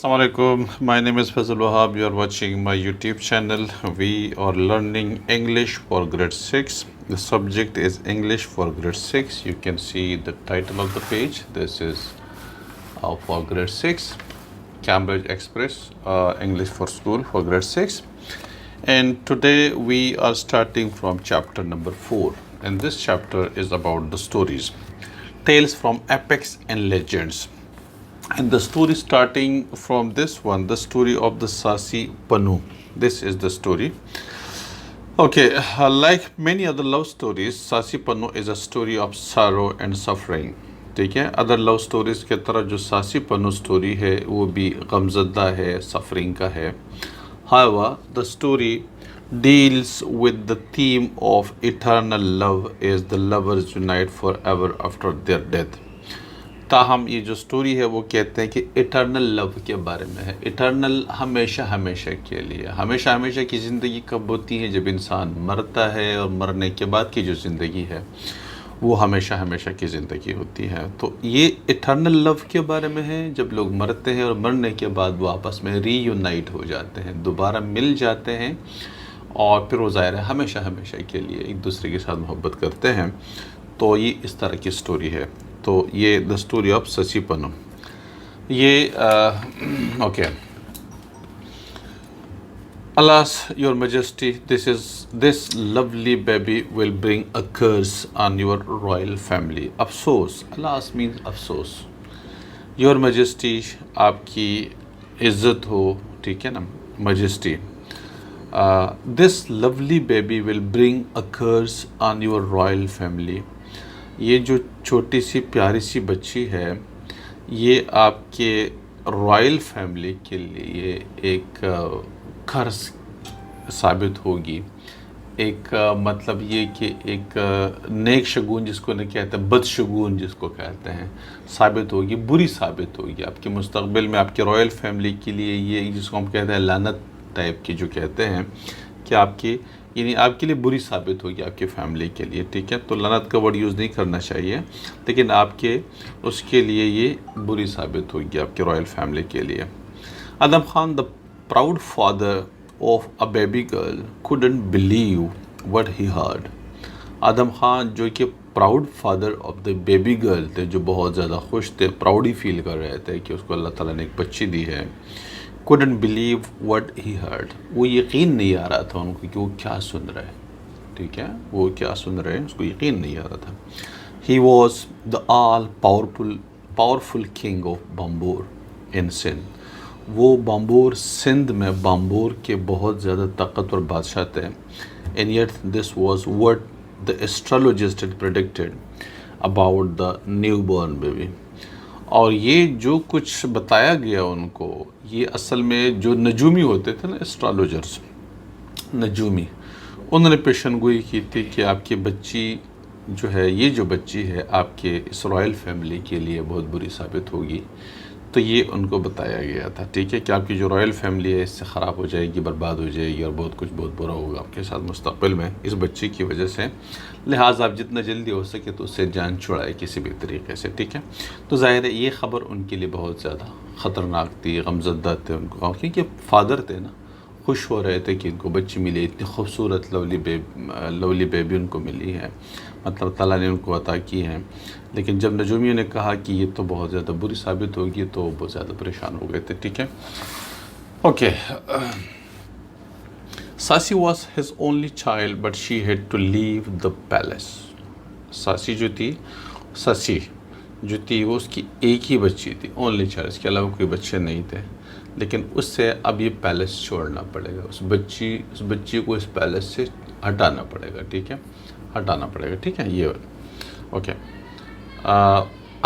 Assalamu alaikum. My name is Fazal Wahab. You are watching my YouTube channel. We are learning English for grade 6. The subject is English for grade 6. You can see the title of the page. This is for grade 6, Cambridge Express, English for school for grade 6. And today we are starting from chapter number 4. And this chapter is about the stories, tales from epics and legends. And the story starting from this one, the story of the Sasi Panu. This is the story. Okay, like many other love stories, Sasi Panu is a story of sorrow and suffering. ٹھیک ہے، other لو stories کے طرح جو ساسی پنو story ہے وہ بھی غمزدہ ہے، سفرنگ کا ہے. however the story deals with the theme of eternal love as the lovers unite forever after their death. تاہم یہ جو سٹوری ہے وہ کہتے ہیں کہ ایٹرنل لو کے بارے میں ہے. ایٹرنل ہمیشہ ہمیشہ کے لیے، ہمیشہ ہمیشہ کی زندگی کب ہوتی ہے؟ جب انسان مرتا ہے، اور مرنے کے بعد کی جو زندگی ہے وہ ہمیشہ ہمیشہ کی زندگی ہوتی ہے. تو یہ ایٹرنل لو کے بارے میں ہے، جب لوگ مرتے ہیں اور مرنے کے بعد وہ آپس میں ری یونائٹ ہو جاتے ہیں، دوبارہ مل جاتے ہیں، اور پھر وہ ظاہر ہے ہمیشہ ہمیشہ کے لیے ایک دوسرے کے ساتھ محبت کرتے ہیں. تو یہ اس طرح کی سٹوری ہے. تو یہ دا اسٹوری آف سسی پنو. یہ okay. Alas, your majesty, this lovely baby will bring a curse on your royal family. افسوس. Alas means افسوس. Your majesty, آپ کی عزت ہو، ٹھیک ہے نا، majesty. This lovely baby will bring a curse on your royal family. یہ جو چھوٹی سی پیاری سی بچی ہے، یہ آپ کے رائل فیملی کے لیے ایک قرض ثابت ہوگی. ایک مطلب یہ کہ ایک نیک شگون جس کو نہ کہتے ہیں، بد شگون جس کو کہتے ہیں، ثابت ہوگی، بری ثابت ہوگی آپ کے مستقبل میں. آپ کے رائل فیملی کے لیے یہ جس کو ہم کہتے ہیں لعنت ٹائپ کی جو کہتے ہیں، کہ آپ کی یعنی آپ کے لیے بری ثابت ہوگی آپ کی فیملی کے لیے. ٹھیک ہے، تو لعنت کا ورڈ یوز نہیں کرنا چاہیے، لیکن آپ کے اس کے لیے یہ بری ثابت ہوگی آپ کے رائل فیملی کے لیے. Adam Khan, the proud father of a baby girl, couldn't believe what he heard. Adam Khan جو کہ proud father of the baby girl تھے، جو بہت زیادہ خوش تھے، پراؤڈ ہی فیل کر رہے تھے کہ اس کو اللہ تعالیٰ نے ایک بچی دی ہے. couldn't believe what he heard. وہ یقین نہیں آ رہا تھا ان کو کہ وہ کیا سن رہے. ٹھیک ہے، وہ کیا سن رہے ہیں، اس کو یقین نہیں آ رہا تھا. he was the all powerful king of بامبور in Sindh. وہ بامبور سندھ میں بامبور کے بہت زیادہ طاقتور بادشاہ تھے. and yet this was what the astrologist had predicted about the newborn baby. اور یہ جو کچھ بتایا گیا ان کو، یہ اصل میں جو نجومی ہوتے تھے نا، اسٹرالوجرز، نجومی، انہوں نے پیشن گوئی کی تھی کہ آپ کی بچی جو ہے، یہ جو بچی ہے آپ کے اس رائل فیملی کے لیے بہت بری ثابت ہوگی. تو یہ ان کو بتایا گیا تھا، ٹھیک ہے، کہ آپ کی جو رائل فیملی ہے اس سے خراب ہو جائے گی، برباد ہو جائے گی، اور بہت کچھ بہت برا ہوگا آپ کے ساتھ مستقبل میں اس بچی کی وجہ سے. لہٰذا آپ جتنا جلدی ہو سکے تو اس سے جان چھڑائے کسی بھی طریقے سے. ٹھیک ہے، تو ظاہر ہے یہ خبر ان کے لیے بہت زیادہ خطرناک تھی، غمزدہ تھے ان کو، کیونکہ فادر تھے نا، خوش ہو رہے تھے کہ ان کو بچی ملی، اتنی خوبصورت لولی بیبی ان کو ملی ہے، مطلب تعالیٰ نے ان کو عطا کی ہے. لیکن جب نجومیوں نے کہا کہ یہ تو بہت زیادہ بری ثابت ہوگی، تو بہت زیادہ پریشان ہو گئے تھے. ٹھیک ہے، okay. Sassi was his only child but she had to leave the palace. Sassi جو تھی وہ اس کی ایک ہی بچی تھی، اونلی چائلڈ، اس کے علاوہ کوئی بچے نہیں تھے. لیکن اس سے اب یہ پیلس چھوڑنا پڑے گا، اس بچی کو اس پیلس سے ہٹانا پڑے گا. ٹھیک ہے، ہٹانا پڑے گا. ٹھیک ہے، یہ okay.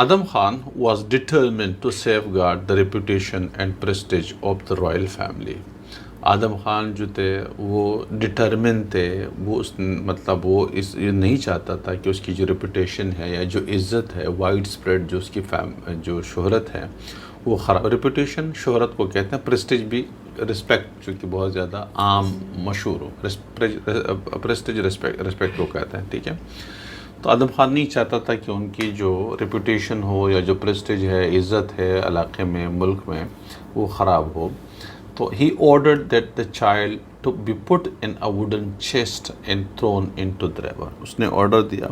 Adam Khan was determined to safeguard the reputation and prestige of the royal family. آدم خان جو تھے وہ ڈٹرمن تھے، وہ مطلب وہ یہ نہیں چاہتا تھا کہ اس کی جو ریپوٹیشن ہے یا جو عزت ہے، وائڈ اسپریڈ جو اس کی جو شہرت ہے وہ خراب. ریپوٹیشن شہرت کو کہتے ہیں، پریسٹیج بھی رسپیکٹ جو کہ بہت زیادہ عام مشہور ہو، پریسٹیج رسپیکٹ کو کہتے ہیں. ٹھیک ہے، تو آدم خان نہیں چاہتا تھا کہ ان کی جو ریپوٹیشن ہو یا جو پریسٹیج ہے، عزت ہے علاقے میں، ملک میں، وہ خراب ہو. تو he ordered that the child to be put in a wooden chest and thrown into the river. اس نے آرڈر دیا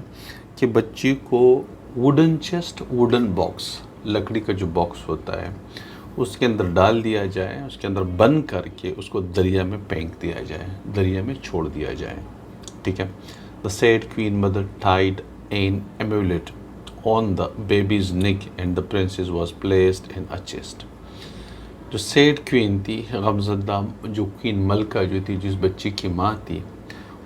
کہ بچی کو ووڈن چیسٹ، ووڈن باکس، لکڑی کا جو باکس ہوتا ہے، اس کے اندر ڈال دیا جائے، اس کے اندر بند کر کے اس کو دریا میں پھینک دیا جائے، دریا میں چھوڑ دیا جائے. ٹھیک ہے. The said queen mother tied an amulet on the baby's neck and the princess was placed in a chest. جو سیڈ کوئین تھی، غمزدہ جو کوئین ملکہ جو تھی، جس بچی کی ماں تھی،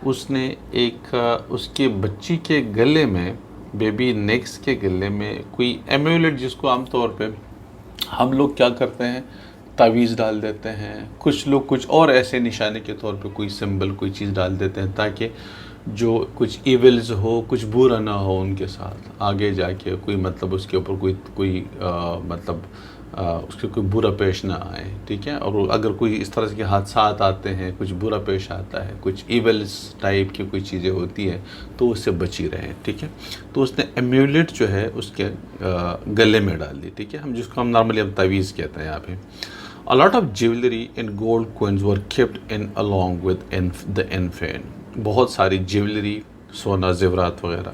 اس نے ایک اس کے بچی کے گلے میں، بیبی نیکس کے گلے میں کوئی ایمیولیٹ، جس کو عام طور پہ ہم لوگ کیا کرتے ہیں، تعویذ ڈال دیتے ہیں، کچھ لوگ کچھ اور ایسے نشانے کے طور پہ کوئی سمبل، کوئی چیز ڈال دیتے ہیں تاکہ جو کچھ ایولز ہو، کچھ برا نہ ہو ان کے ساتھ آگے جا کے، کوئی مطلب اس کے اوپر کوئی مطلب اس کے کوئی برا پیش نہ آئے. ٹھیک ہے. اور اگر کوئی اس طرح کے حادثات آتے ہیں، کچھ برا پیش آتا ہے، کچھ ایولز ٹائپ کی کوئی چیزیں ہوتی ہیں، تو اس سے بچی رہیں. ٹھیک ہے. تو اس نے ایمیولیٹ جو ہے اس کے گلے میں ڈال دی. ٹھیک ہے. ہم جس کو ہم نارملی اب تعویذ کہتے ہیں یہاں پہ. A lot of jewelry and gold coins were kept in along with the infant. بہت ساری جیولری، سونا، زیورات وغیرہ.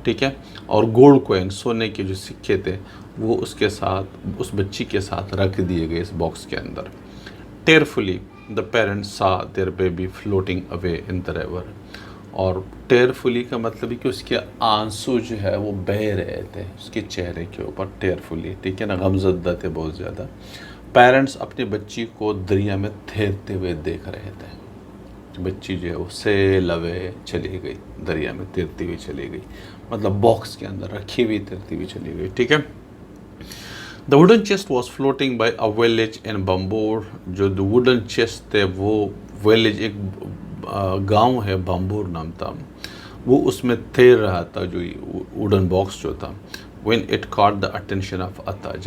ٹھیک ہے. اور گولڈ کوئن، سونے کے جو سکے تھے، وہ اس کے ساتھ، اس بچی کے ساتھ رکھ دیے گئے اس باکس کے اندر. Tearfully the parents saw their baby floating away in the river. اور ٹیئرفلی کا مطلب ہے کہ اس کے آنسو جو ہے وہ بہہ رہے تھے اس کے چہرے کے اوپر. ٹیئرفلی، ٹھیک ہے نا، غمزدہ تھے بہت زیادہ. پیرنٹس اپنی بچی کو دریا میں تیرتے ہوئے دیکھ رہے تھے. بچی جو ہے وہ سیل اوے چلی گئی، دریا میں تیرتی ہوئی چلی گئی، مطلب باکس کے اندر رکھی ہوئی تیرتی ہوئی چلی گئی. ٹھیک ہے. The wooden chest was floating by a village in Bambur. جو wooden chest تھے، وہ ویلیج، ایک گاؤں ہے، بامبور نام تھا، وہ اس میں تیر رہا تھا جو ووڈن باکس جو تھا. When it caught the attention of Atta.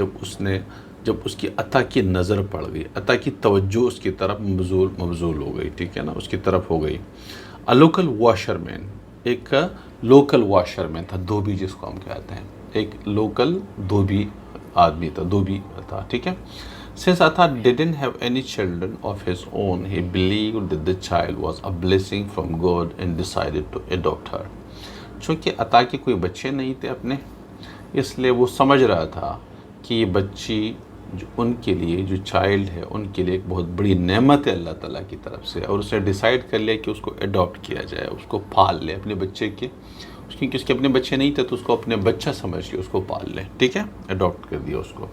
جب اس کی عطا کی نظر پڑ گئی، عطا کی توجہ اس کی طرف مبذول ہو گئی. ٹھیک ہے نا، اس کی طرف ہو گئی. A local washerman. ایک لوکل واشر مین تھا، دھوبی جس کو ہم کہتے ہیں، ایک لوکل دھوبی آدمی تھا، دھوبی تھا. ٹھیک ہے. Since Atta didn't have any children of his own, he believed that the child was a blessing from God and decided to adopt her. چونکہ عطا کے کوئی بچے نہیں تھے اپنے، اس لیے وہ سمجھ رہا تھا کہ یہ بچی جو ان کے لیے، جو چائلڈ ہے، ان کے لیے ایک بہت بڑی نعمت ہے اللہ تعالیٰ کی طرف سے. اور اس نے ڈیسائیڈ کر لیا کہ اس کو اڈاپٹ کیا جائے، اس کو پال لے اپنے بچے کے، کیونکہ اس کے اپنے بچے نہیں تھے تو اس کو اپنے بچہ سمجھ کے اس کو پال لے. ٹھیک ہے. اڈاپٹ کر دیا اس کو.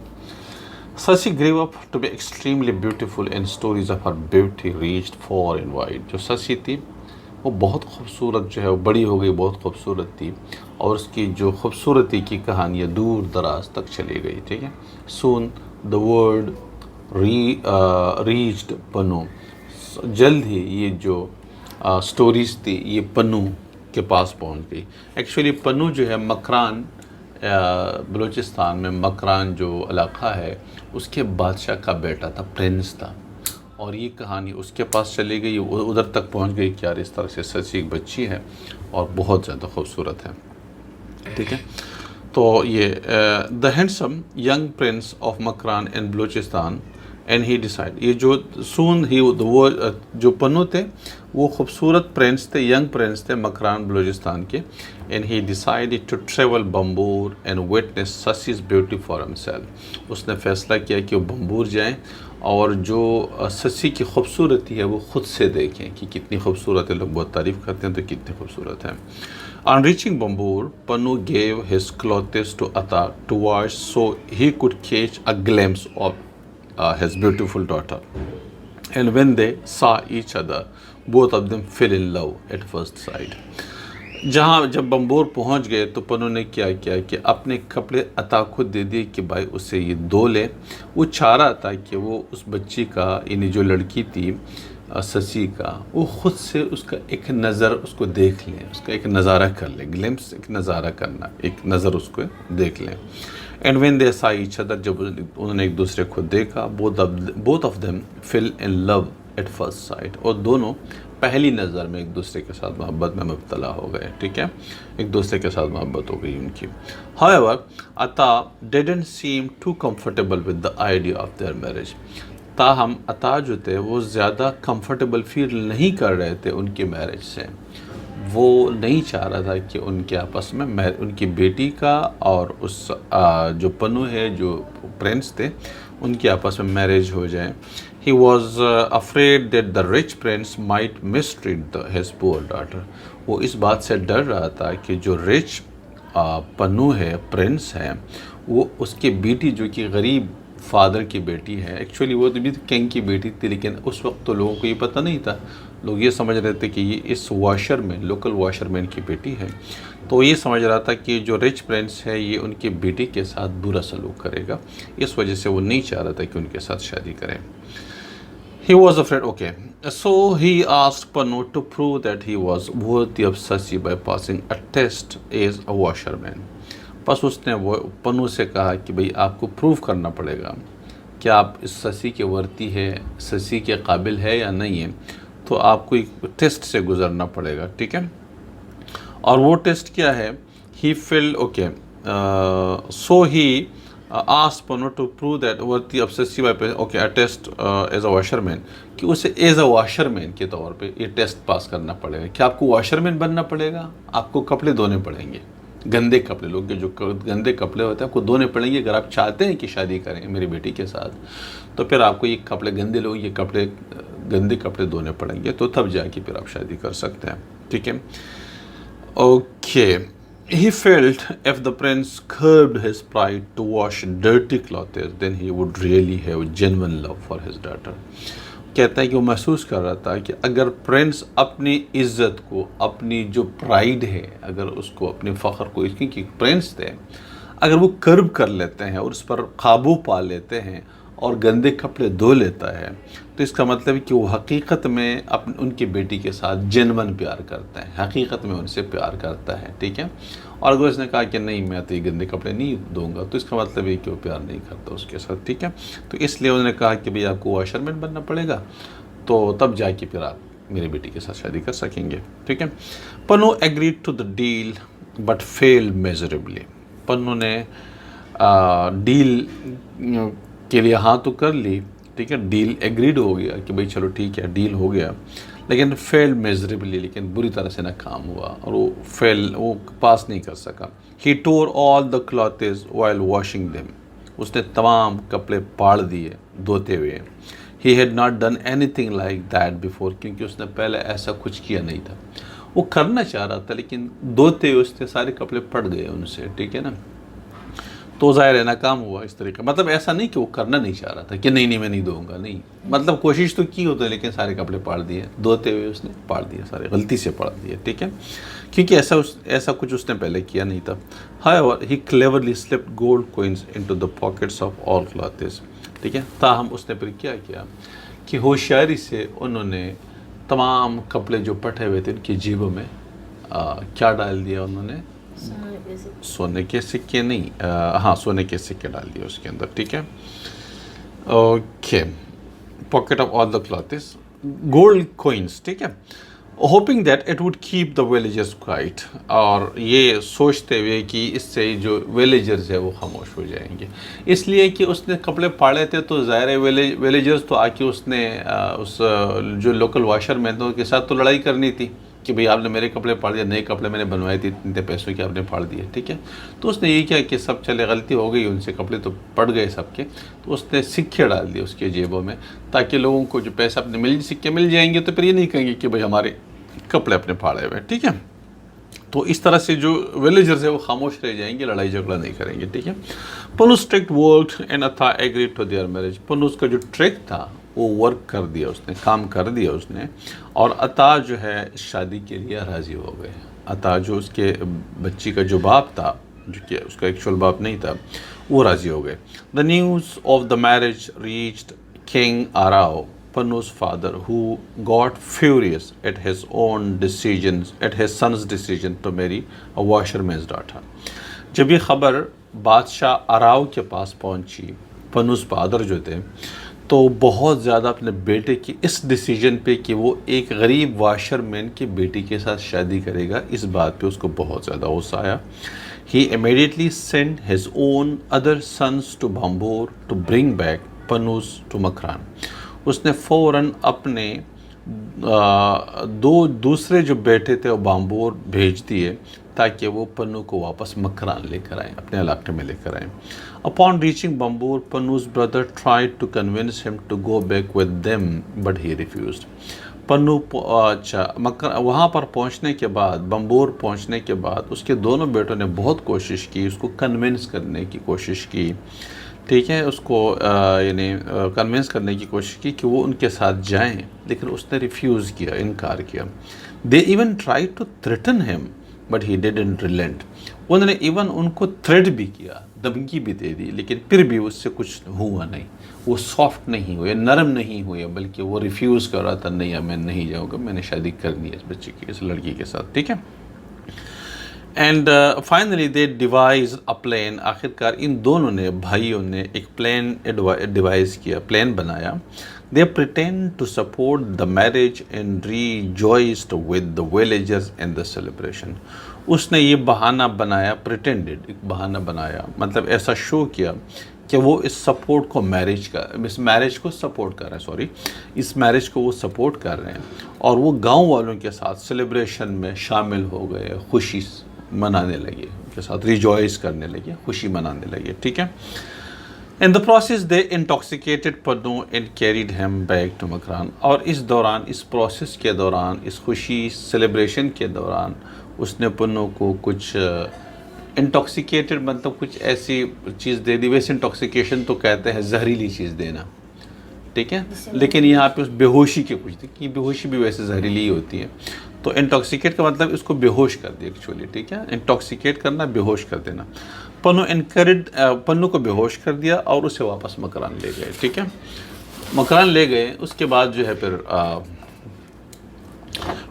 Sasi grew up to be extremely beautiful and stories of her beauty reached far and wide. جو سسی تھی وہ بہت خوبصورت جو ہے، وہ بڑی ہو گئی، بہت خوبصورت تھی، اور اس کی جو خوبصورتی کی کہانیاں دور دراز تک چلی گئی. ٹھیک ہے. Soon the word reached پنو. جلد ہی یہ جو سٹوریز تھی یہ پنو کے پاس پہنچ گئی. ایکچولی پنو جو ہے مکران، بلوچستان میں مکران جو علاقہ ہے، اس کے بادشاہ کا بیٹا تھا، پرنس تھا، اور یہ کہانی اس کے پاس چلی گئی، ادھر تک پہنچ گئی کہ یار اس طرح سے سچی ایک بچی ہے اور بہت زیادہ خوبصورت ہے. ٹھیک ہے. تو یہ the handsome young prince of Makran in Balochistan and he decide. یہ جو سون ہی وہ جو پنو تھے وہ خوبصورت پرنس تھے، ینگ پرنس تھے مکران بلوچستان کے. And he decided to travel Bhambore and witness Sassi's beauty for himself. اس نے فیصلہ کیا کہ وہ بمبور جائیں اور جو سسی کی خوبصورتی ہے وہ خود سے دیکھیں کہ کتنی خوبصورت ہے. لوگ بہت تعریف کرتے ہیں تو کتنی خوبصورت ہے. On reaching Bambur, Panu gave his clothes to Atta to wash so he could catch a glimpse of his beautiful daughter. And when they saw each other, both of them fell in love at first sight. جب بمبور پہنچ گئے تو پنو نے کیا کہ اپنے کپڑے عطا کو دے دیے کہ بھائی اسے یہ دھو لے. وہ چاہ رہا تھا کہ وہ اس بچی کا، یعنی جو لڑکی تھی سسی کا، وہ خود سے اس کا ایک نظر اس کو دیکھ لیں، اس کا ایک نظارہ کر لیں. گلمپس، ایک نظارہ کرنا، ایک نظر اس کو دیکھ لیں. اینڈ وین دے سا ایچ ادر، جب انہوں نے ایک دوسرے کو دیکھا، both of them fell in love at first sight, اور دونوں پہلی نظر میں ایک دوسرے کے ساتھ محبت میں مبتلا ہو گئے، ٹھیک ہے، ایک دوسرے کے ساتھ محبت ہو گئی ان کی. However, عطا didn't seem too comfortable with the idea of their marriage. تاہم عطا جو تھے وہ زیادہ کمفرٹیبل فیل نہیں کر رہے تھے ان کی میرج سے. وہ نہیں چاہ رہا تھا کہ ان کے آپس میں ان کی بیٹی کا اور اس جو پنو ہے جو پرنس تھے ان کے آپس میں میرج ہو جائے. He was afraid that the rich prince might mistreat his poor daughter. وہ اس بات سے ڈر رہا تھا کہ جو رچ پنو ہے، پرنس ہے، وہ اس کی بیٹی جو کہ غریب فادر کی بیٹی ہے، ایکچولی وہ بھی کنگ کی بیٹی تھی، لیکن اس وقت تو لوگوں کو یہ پتہ نہیں تھا. لوگ یہ سمجھ رہے تھے کہ یہ اس واشر مین، لوکل واشر مین کی بیٹی ہے. تو وہ یہ سمجھ رہا تھا کہ جو رچ پرنس ہے یہ ان کی بیٹی کے ساتھ برا سلوک کرے گا، اس وجہ سے وہ نہیں چاہ رہا تھا کہ ان کے ساتھ شادی کریں. He was afraid, okay. So he asked Panu to prove that he was worthy of Sasi by passing a test as a washerman. پس اس نے پنو سے کہا کہ بھئی آپ کو پروف کرنا پڑے گا کہ آپ اس سسی کے ورتی ہے، سسی کے قابل ہے یا نہیں ہے، تو آپ کو ایک ٹیسٹ سے گزرنا پڑے گا، ٹھیک ہے. اور وہ ٹیسٹ کیا ہے؟ He felt okay. So he asked Panu to prove that worthy of Sasi by okay a test as a washerman، کہ اسے ایز اے واشر مین کے طور پہ یہ ٹیسٹ پاس کرنا پڑے گا کہ آپ کو واشر مین بننا پڑے گا، آپ کو کپڑے دھونے پڑیں گے، گندے کپڑے، لوگ کے جو گندے کپڑے ہوتے ہیں آپ کو دھونے پڑیں گے. اگر آپ چاہتے ہیں کہ شادی کریں میری بیٹی کے ساتھ تو پھر آپ کو یہ کپڑے گندے لوگ، یہ کپڑے گندے کپڑے دھونے پڑیں گے، تو تب جا کے پھر آپ شادی کر سکتے ہیں، ٹھیک ہے. Okay. He felt if the prince curbed his pride to wash dirty clothes, then he would really have genuine love for his daughter. کہتا ہے کہ وہ محسوس کر رہا تھا کہ اگر پرنس اپنی عزت کو، اپنی جو پرائڈ ہے، اگر اس کو اپنے فخر کو، اس کی پرنس تھے، اگر وہ کرب کر لیتے ہیں اور اس پر قابو پا لیتے ہیں اور گندے کپڑے دھو لیتا ہے، تو اس کا مطلب ہے کہ وہ حقیقت میں ان کی بیٹی کے ساتھ جنون پیار کرتا ہے، حقیقت میں ان سے پیار کرتا ہے، ٹھیک ہے. اور اگر اس نے کہا کہ نہیں میں تو یہ گندے کپڑے نہیں دوں گا، تو اس کا مطلب ہے کہ وہ پیار نہیں کرتا اس کے ساتھ، ٹھیک ہے. تو اس لیے انہوں نے کہا کہ بھئی آپ کو واشر مین بننا پڑے گا، تو تب جا کے پھر آپ میری بیٹی کے ساتھ شادی کر سکیں گے، ٹھیک ہے. Punnu agreed to the deal but fail miserably. Punnu نے ڈیل کے لیے ہاں تو کر لی، ٹھیک ہے، ڈیل ایگریڈ ہو گیا کہ بھئی چلو ٹھیک ہے ڈیل ہو گیا، لیکن فیل میزریبلی، لیکن بری طرح سے ناکام ہوا اور وہ پاس نہیں کر سکا. ہی tour all the کلاتھز while washing them. اس نے تمام کپڑے پاڑ دیے دھوتے ہوئے. He had not done any thing like that before, کیونکہ اس نے پہلے ایسا کچھ کیا نہیں تھا. وہ کرنا چاہ رہا تھا لیکن دھوتے ہوئے اس نے سارے کپڑے پڑ گئے ان سے، ٹھیک ہے نا. تو ظاہر ہے ناکام ہوا اس طریقے. مطلب ایسا نہیں کہ وہ کرنا نہیں چاہ رہا تھا کہ نہیں میں نہیں دوں گا، نہیں، مطلب کوشش تو کی ہوتا ہے لیکن سارے کپڑے پاڑ دیے دھوتے ہوئے، اس نے پاڑ دیے سارے، غلطی سے پاڑ دیے، ٹھیک ہے، کیونکہ ایسا کچھ اس نے پہلے کیا نہیں تھا. However, he cleverly slipped gold coins into the pockets of all clothes. ٹھیک ہے. تاہم اس نے پھر کیا کہ ہوشیاری سے انہوں نے تمام کپڑے جو پٹے ہوئے تھے ان کی جیبوں میں کیا ڈال دیا انہوں نے؟ سونے کے سکے نہیں، ہاں سونے کے سکے ڈال دیے اس کے اندر، ٹھیک ہے. Okay. Pocket of all the clothes, gold coins, ٹھیک ہے. Hoping that it would keep the villagers quiet, اور یہ سوچتے ہوئے کہ اس سے جو ویلیجرز ہے وہ خاموش ہو جائیں گے. اس لیے کہ اس نے کپڑے پاڑے تھے تو ظاہر ہے ویلیجرز تو آ کے اس نے اس جو لوکل واشر مینوں کے ساتھ تو لڑائی کرنی تھی کہ بھئی آپ نے میرے کپڑے پاڑ دیے، نئے کپڑے میں نے بنوائے تھے اتنے پیسوں کے آپ نے پاڑ دیے، ٹھیک ہے. تو اس نے یہ کیا کہ سب چلے غلطی ہو گئی، ان سے کپڑے تو پڑ گئے سب کے، تو اس نے سکے ڈال دیے اس کے جیبوں میں تاکہ لوگوں کو جو پیسہ اپنے سکے مل جائیں گے تو پھر یہ نہیں کہیں گے کہ بھئی ہمارے کپڑے اپنے پھاڑے ہوئے، ٹھیک ہے. تو اس طرح سے جو ویلیجرز ہیں وہ خاموش رہ جائیں گے، لڑائی جھگڑا نہیں کریں گے، ٹھیک ہے. پنوس ٹرک ورکڈ اینڈ عطا ایگریڈ ٹو دیئر میرج. پنوس کا جو ٹرک تھا وہ ورک کر دیا اس نے، کام کر دیا اس نے، اور عطا جو ہے شادی کے لیے راضی ہو گئے. عطا جو اس کے بچی کا جو باپ تھا، جو کہ اس کا ایکچوئل باپ نہیں تھا، وہ راضی ہو گئے. The news of the marriage reached king Arao, Panu's father, who got furious at his son's decision to marry a washerman's daughter. جب یہ خبر بادشاہ اراؤ کے پاس پہنچی، پنوس فادر جو تھے، تو بہت زیادہ اپنے بیٹے کی اس ڈیسیجن پہ کہ وہ ایک غریب واشر مین کی بیٹی کے ساتھ شادی کرے گا، اس بات پہ اس کو بہت زیادہ غصہ آیا. He immediately sent his own other sons to Bambur to bring back Panus to Makran. اس نے فوراً اپنے دو دوسرے جو بیٹے تھے وہ بامبور بھیج دیے تاکہ وہ پنو کو واپس مکران لے کر آئیں، اپنے علاقے میں لے کر آئیں. Upon reaching Bambur, Panu's brother tried to convince him to go back with them, but he refused. پنو وہاں پر پہنچنے کے بعد، بمبور پہنچنے کے بعد اس کے دونوں بیٹوں نے بہت کوشش کی، اس کو کنونس کرنے کی کوشش کی، ٹھیک ہے، اس کو یعنی کنونس کرنے کی کوشش کی کہ وہ ان کے ساتھ جائیں، لیکن اس نے ریفیوز کیا، انکار کیا. They even try to threaten him but he didn't relent. انہوں نے ایون ان کو تھریٹ بھی کیا، دھمکی بھی دے دی، لیکن پھر بھی اس سے کچھ ہوا نہیں. وہ سافٹ نہیں ہوئے، نرم نہیں ہوئے، بلکہ وہ ریفیوز کر رہا تھا، نہیں میں نہیں جاؤں گا، میں نے شادی کرنی ہے اس بچے کی، اس لڑکی کے ساتھ، ٹھیک ہے. And finally they devise a plan. آخرکار ان دونوں نے، بھائیوں نے ایک پلان ڈیوائز کیا، پلان بنایا. They pretend to support the marriage and rejoiced with the villagers in the celebration. اس نے یہ بہانہ بنایا، پریٹینڈڈ، ایک بہانہ بنایا، مطلب ایسا شو کیا کہ وہ اس سپورٹ کو اس میرج کو سپورٹ کر رہے ہیں، اس میرج کو وہ سپورٹ کر رہے ہیں، اور وہ گاؤں والوں کے ساتھ سیلیبریشن میں شامل ہو گئے، خوشی منانے لگے، ان کے ساتھ ریجوائس کرنے لگے، خوشی منانے لگے، ٹھیک ہے. In the process they intoxicated Pannu and carried him back to Makran. اور اس دوران، اس پروسیس کے دوران، اس خوشی سیلیبریشن کے دوران اس نے پنو کو کچھ انٹاکسیکیٹڈ، مطلب کچھ ایسی چیز دے دی. ویسے انٹاکسیکیشن تو کہتے ہیں زہریلی چیز دینا، ٹھیک ہے، لیکن یہاں پہ اس بے ہوشی کے کچھ دی، کہ بے ہوشی بھی ویسے زہریلی ہی ہوتی ہے. تو انٹاکسیکیٹ کا مطلب اس کو بے ہوش کر دیا ایکچولی، ٹھیک ہے، انٹاکسیکیٹ کرنا، بے ہوش کر دینا. پنو کو بے ہوش کر دیا اور اسے واپس مکران لے گئے، ٹھیک ہے، مکران لے گئے. اس کے بعد جو ہے پھر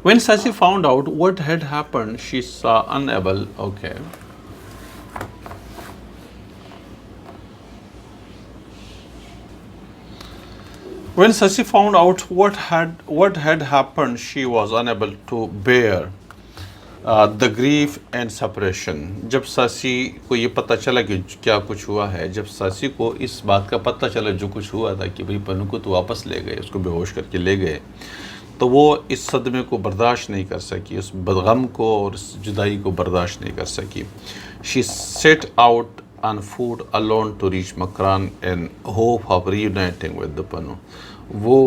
when Sasi found out what had happened, she saw unable, okay. When Sasi found out what had happened, she was unable to bear the grief and separation. جب ساسی کو یہ پتہ چلا کہ کیا کچھ ہوا ہے، جب ساسی کو اس بات کا پتہ چلا جو کچھ ہوا تھا کہ بھئی پنو کو تو واپس لے گئے، اس کو بے ہوش کر کے لے گئے، تو وہ اس صدمے کو برداشت نہیں کر سکی، اس غم کو اور اس جدائی کو برداشت نہیں کر سکی. She set out on foot alone to reach Makran in hope of reuniting with the Panu. وہ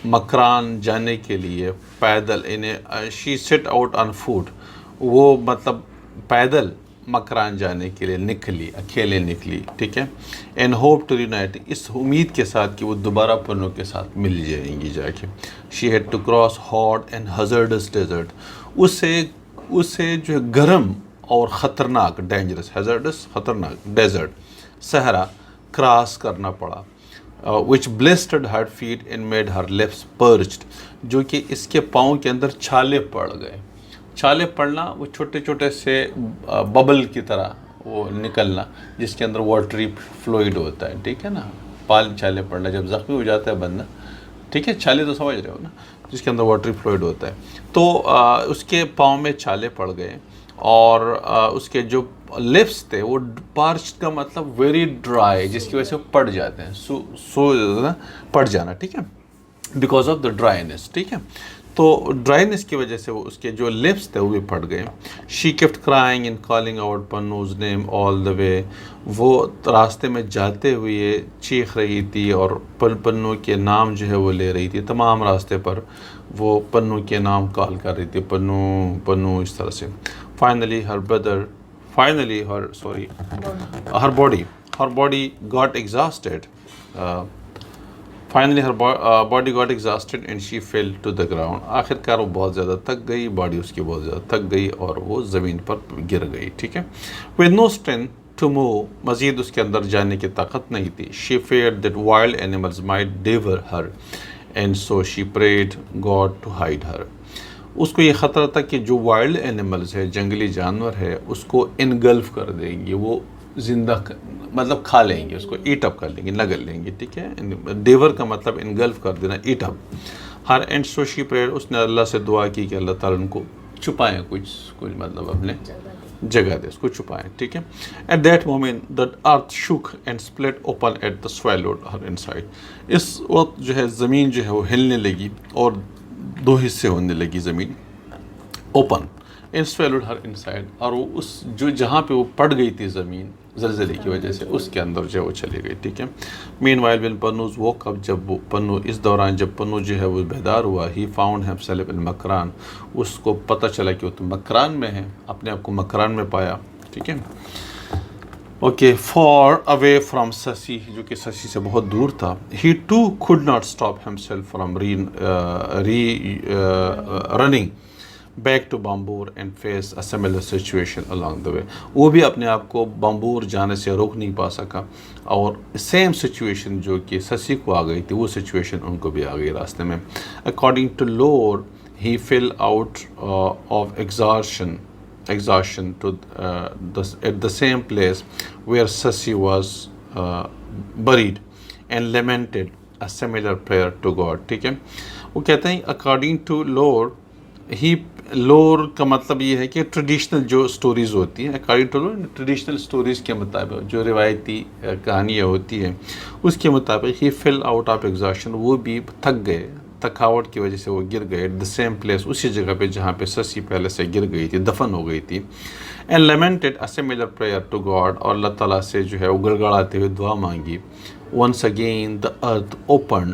مکران جانے کے لیے پیدل، شی سیٹ آؤٹ آن فوٹ، وہ مطلب پیدل مکران جانے کے لیے نکلی، اکیلے نکلی، ٹھیک ہے. اینڈ ہوپ ٹو ریونائٹ، اس امید کے ساتھ کہ وہ دوبارہ پنو کے ساتھ مل جائیں گی جا کے. She had to cross hot and hazardous desert. اسے جو ہے گرم اور خطرناک، ڈینجرس، ہزارڈس خطرناک، ڈیزرٹ صحرا کراس کرنا پڑا. which blistered her feet and made her lips parched. جو کہ اس کے پاؤں کے اندر چھالے پڑ گئے. چھالے پڑنا وہ چھوٹے چھوٹے سے ببل کی طرح وہ نکلنا، جس کے اندر واٹری فلوئڈ ہوتا ہے، ٹھیک ہے نا. پال چھالے پڑنا جب زخمی ہو جاتا ہے بندہ، ٹھیک ہے، چھالے تو سمجھ رہے ہو نا، جس کے اندر واٹری فلوئڈ ہوتا ہے. تو اس کے پاؤں میں چھالے پڑ گئے، اور اس کے جو لپس تھے وہ پارچ کا مطلب ویری ڈرائی، جس کی وجہ سے پڑ جاتے ہیں، پڑ جانا، ٹھیک ہے، بیکاز آف دا ڈرائینس، ٹھیک ہے. تو ڈرائینس کی وجہ سے وہ اس کے جو لپس تھے وہ بھی پڑ گئے. She kept crying and calling out Panu's name all the way. وہ راستے میں جاتے ہوئے چیخ رہی تھی اور پنو کے نام جو ہے وہ لے رہی تھی. تمام راستے پر وہ پنو کے نام کال کر رہی تھی، پنو پنو، اس طرح سے. her body got exhausted. Finally her body got exhausted and she fell to the ground. آخر کار وہ بہت زیادہ تھک گئی، باڈی اس کی بہت زیادہ تھک گئی اور وہ زمین پر گر گئی، ٹھیک ہے. with no strength to move، مزید اس کے اندر جانے کی طاقت نہیں تھی. she feared that wild animals might devour her and so she prayed God to hide her. اس کو یہ خطرہ تھا کہ جو وائلڈ اینیملز ہے، جنگلی جانور ہے، اس کو انگلف کر دیں گے، وہ زندہ مطلب کھا لیں گے اس کو، ایٹ اپ کر لیں گے، نگل لیں گے، ٹھیک ہے. ڈیور کا مطلب انگلف کر دینا، eat up. Her and so she prayer, اس نے اللہ سے دعا کی کہ اللہ تعالیٰ ان کو چھپائیں، کچھ مطلب اپنے جگہ دے، اس کو چھپائیں، ٹھیک ہے. At that moment the earth shook and split open at the swallowed her inside. اس وقت جو ہے زمین جو ہے وہ ہلنے لگی اور دو حصے ہونے لگی زمین، open and swallowed her inside. اور وہ اس جو جہاں پہ وہ پڑ گئی تھی زمین زلزلے کی وجہ سے، اس کے اندر جو ہے وہ چلی گئی، ٹھیک ہے. مین وائل when پنوز woke up، جب وہ پنو اس دوران جب پنو جو ہے وہ بیدار ہوا، he found himself in Makran, اس کو پتہ چلا کہ وہ تو مکران میں ہے، اپنے آپ کو مکران میں پایا، ٹھیک ہے. اوکے. فار اوے فرام سسی، جو کہ سسی سے بہت دور تھا. he too could not stop himself from running back to Bambur and face a similar situation along the way. وہ بھی اپنے آپ کو بامبور جانے سے روک نہیں پا سکا، اور سیم سچویشن جو کہ سسی کو آ گئی تھی وہ سچویشن ان کو بھی آ گئی راستے میں. according to Lord he fell out of exhaustion to at the same place where Sasi was buried and lamented a similar prayer to God. ٹھیک ہے. وہ کہتے ہیں according to Lord ہی، لور کا مطلب یہ ہے کہ ٹریڈیشنل جو سٹوریز ہوتی ہیں، according to lore traditional stories کے مطابق جو روایتی کہانیاں ہوتی ہیں اس کے مطابق ہی فل آؤٹ آف ایگزاشن، وہ بھی تھک گئے، تھکاوٹ کی وجہ سے وہ گر گئے. دا سیم پلیس، اسی جگہ پہ جہاں پہ سسی پہلے سے گر گئی تھی، دفن ہو گئی تھی. And lamented a similar prayer to God, اور اللہ تعالیٰ سے جو ہے وہ گڑگڑاتے ہوئے دعا مانگی. Once again the earth open,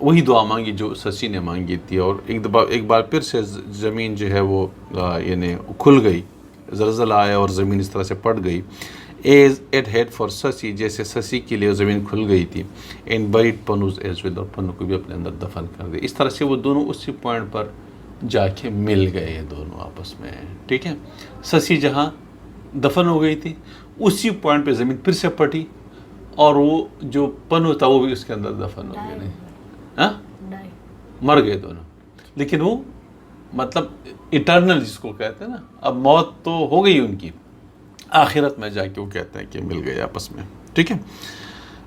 وہی دعا مانگی جو سسی نے مانگی تھی، اور ایک بار پھر سے زمین جو ہے وہ یعنی کھل گئی، زلزلہ آیا اور زمین اس طرح سے پڑ گئی. ایز ایٹ ہیڈ فار سسی، جیسے سسی کے لیے زمین کھل گئی تھی. اینڈ بریڈ پنوز ایز ود، اور پنو کو بھی اپنے اندر دفن کر دیا. اس طرح سے وہ دونوں اسی پوائنٹ پر جا کے مل گئے ہیں دونوں آپس میں، ٹھیک ہے. سسی جہاں دفن ہو گئی تھی اسی پوائنٹ پہ زمین پھر سے پٹی، اور وہ جو پنو تھا وہ بھی اس کے اندر دفن ہو گیا. نہیں مر گئے دونوں، لیکن وہ مطلب اٹرنل جس کو کہتے ہیں نا، اب موت تو ہو گئی ان کی، آخرت میں جا کے وہ کہتے ہیں کہ مل گئے آپس میں، ٹھیک ہے.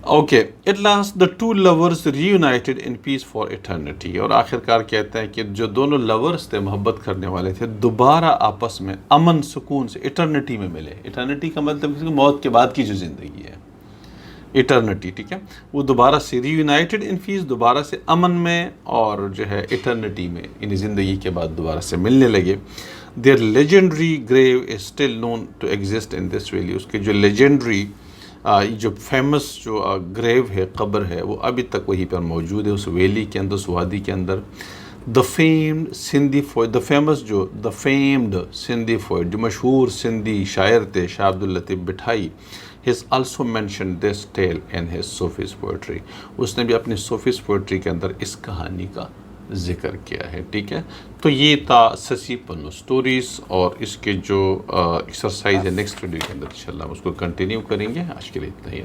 Okay. At last the two lovers reunited in peace for eternity, اور آخر کار کہتے ہیں کہ جو دونوں لورز تھے، محبت کرنے والے تھے، دوبارہ آپس میں امن سکون سے ایٹرنیٹی میں ملے. ایٹرنیٹی کا مطلب موت کے بعد کی جو زندگی ہے، ایٹرنیٹی، ٹھیک ہے. وہ دوبارہ سے ری یونائٹیڈ ان پیس، دوبارہ سے امن میں، اور جو ہے ایٹرنیٹی میں، یعنی زندگی کے بعد دوبارہ سے ملنے لگے. Their legendary grave is still known to exist in this valley, اس کے جو لیجنڈری جو فیمس جو گریو ہے، قبر ہے، وہ ابھی تک وہیں پر موجود ہے اس ویلی کے اندر، اس وادی کے اندر. دا فیمڈ سندھی فوئٹ، دا فیمس دا فیمڈ سندھی فوئٹ، جو مشہور سندھی شاعر تھے شاہ Abdul Latif بٹھائی، has also mentioned this tale in his Sufis poetry. اس نے بھی اپنی Sufis poetry کے اندر اس کہانی کا ذکر کیا ہے، ٹھیک ہے. تو یہ تھا سسی پنو سٹوریز، اور اس کے جو ایکسرسائز ہے نیکسٹ ویڈیو کے اندر انشاءاللہ ہم اس کو کنٹینیو کریں گے. آج کے لیے اتنا ہی.